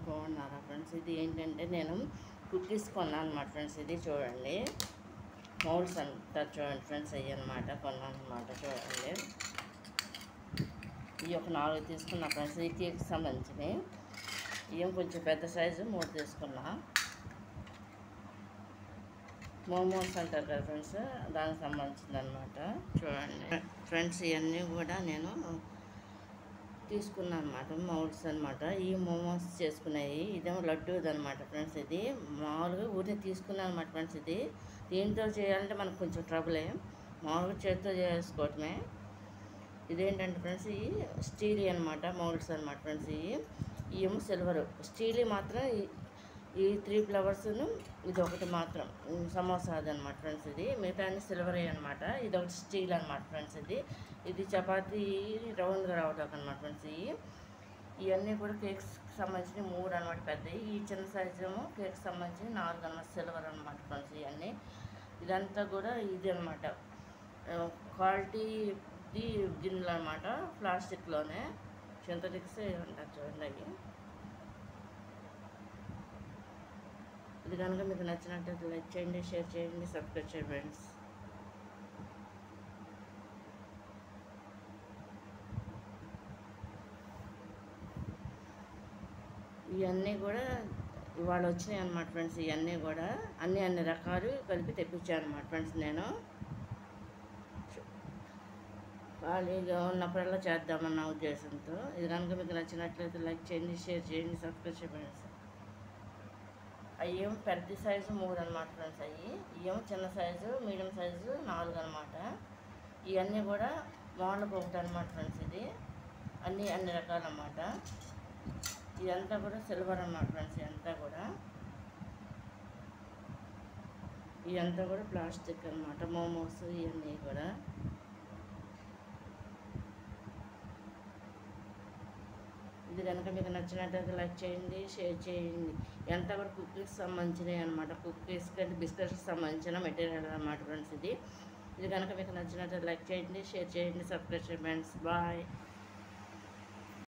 బాగున్నారా ఫ్రెండ్స్? ఇది ఏంటంటే నేను కుకీస్ కొన్నాను అనమాట ఫ్రెండ్స్. ఇది చూడండి, మౌల్స్ అంటారు చూడండి ఫ్రెండ్స్, అయ్యి అనమాట కొన్నాను అనమాట. చూడండి, ఇవి ఒక 4 తీసుకున్నా ఫ్రెండ్స్. ఈ కేక్కి సంబంధించినవి. ఇవి కొంచెం పెద్ద సైజు 3 తీసుకున్నా. మోమోస్ అంటారు కదా ఫ్రెండ్స్, దానికి సంబంధించింది అనమాట. చూడండి ఫ్రెండ్స్, ఇవన్నీ కూడా నేను తీసుకున్నాను అనమాట, మౌల్స్ అనమాట. ఈ మోమోస్ చేసుకున్నాయి. ఇదేమో లడ్డూది అనమాట ఫ్రెండ్స్. ఇది మామూలుగా ఊరిని తీసుకున్నాను అనమాట ఫ్రెండ్స్. ఇది దీంతో చేయాలంటే మనకు కొంచెం ట్రబులే, మామూలుగా చేతితో చేసుకోవటమే. ఇదేంటంటే ఫ్రెండ్స్, ఈ స్టీల్ అనమాట, మౌల్డ్స్ అనమాట ఫ్రెండ్స్. ఇవేమో సిల్వర్. స్టీల్ మాత్రం ఈ 3 ఫ్లవర్స్ను ఇది ఒకటి మాత్రం సమోసా అది అనమాట ఫ్రెండ్స్. ఇది మిగతా అన్ని సిల్వర్ అనమాట. ఇది ఒకటి స్టీల్ అనమాట ఫ్రెండ్స్. ఇది చపాతీ రౌండ్గా రావటం అనమాట ఫ్రెండ్స్. ఇవన్నీ కూడా కేక్స్ సంబంధించిన 3 అనమాట పెద్దవి. ఈ చిన్న సైజు ఏమో కేక్స్ సంబంధించి 4 అనమాట, సిల్వర్ అనమాట ఫ్రెండ్స్. ఇవన్నీ ఇదంతా కూడా ఇది అనమాట, క్వాలిటీది గిన్నెలు అనమాట, ప్లాస్టిక్లోనే. సింథటిక్స్ అంటారు చూడండి అవి. ఇది కనుక మీకు నచ్చినట్లయితే లైక్ చేయండి, షేర్ చేయండి, సబ్స్క్రైబ్ చేయండి ఫ్రెండ్స్. ఇవన్నీ కూడా ఇవాళ వచ్చినాయి అన్నమాట ఫ్రెండ్స్. ఇవన్నీ కూడా అన్ని రకాలు కలిపి తెప్పించాను అనమాట ఫ్రెండ్స్. నేను ఖాళీగా ఉన్నప్పుడల్లా చేద్దామన్న ఉద్దేశంతో. ఇది కనుక మీకు నచ్చినట్లయితే లైక్ చేయండి, షేర్ చేయండి, సబ్స్క్రైబ్ చేయండి ఫ్రెండ్స్. అవి ఏమో పెద్ద సైజు 3 అనమాట ఫ్రెండ్స్. ఇవేమో చిన్న సైజు, మీడియం సైజు 4 అనమాట. ఇవన్నీ కూడా మోడల్కి ఒకటి అనమాట ఫ్రెండ్స్. ఇది అన్ని రకాలు అన్నమాట. ఇదంతా కూడా సిల్వర్ అన్నమాట ఫ్రెండ్స్. ఇదంతా కూడా ప్లాస్టిక్ అన్నమాట. మోమోస్ ఇవన్నీ కూడా. ఇది కనుక మీకు నచ్చినట్లయితే లైక్ చేయండి, షేర్ చేయండి. ఇదంతా కూడా కుకీస్ సంబంధించినవి అనమాట. కుకీస్ కంటే బిస్కెట్స్కి సంబంధించిన మెటీరియల్ అనమాట ఫ్రెండ్స్. ఇది కనుక మీకు నచ్చినట్లయితే లైక్ చేయండి, షేర్ చేయండి, సబ్స్క్రైబ్ చేయండి ఫ్రెండ్స్. బాయ్.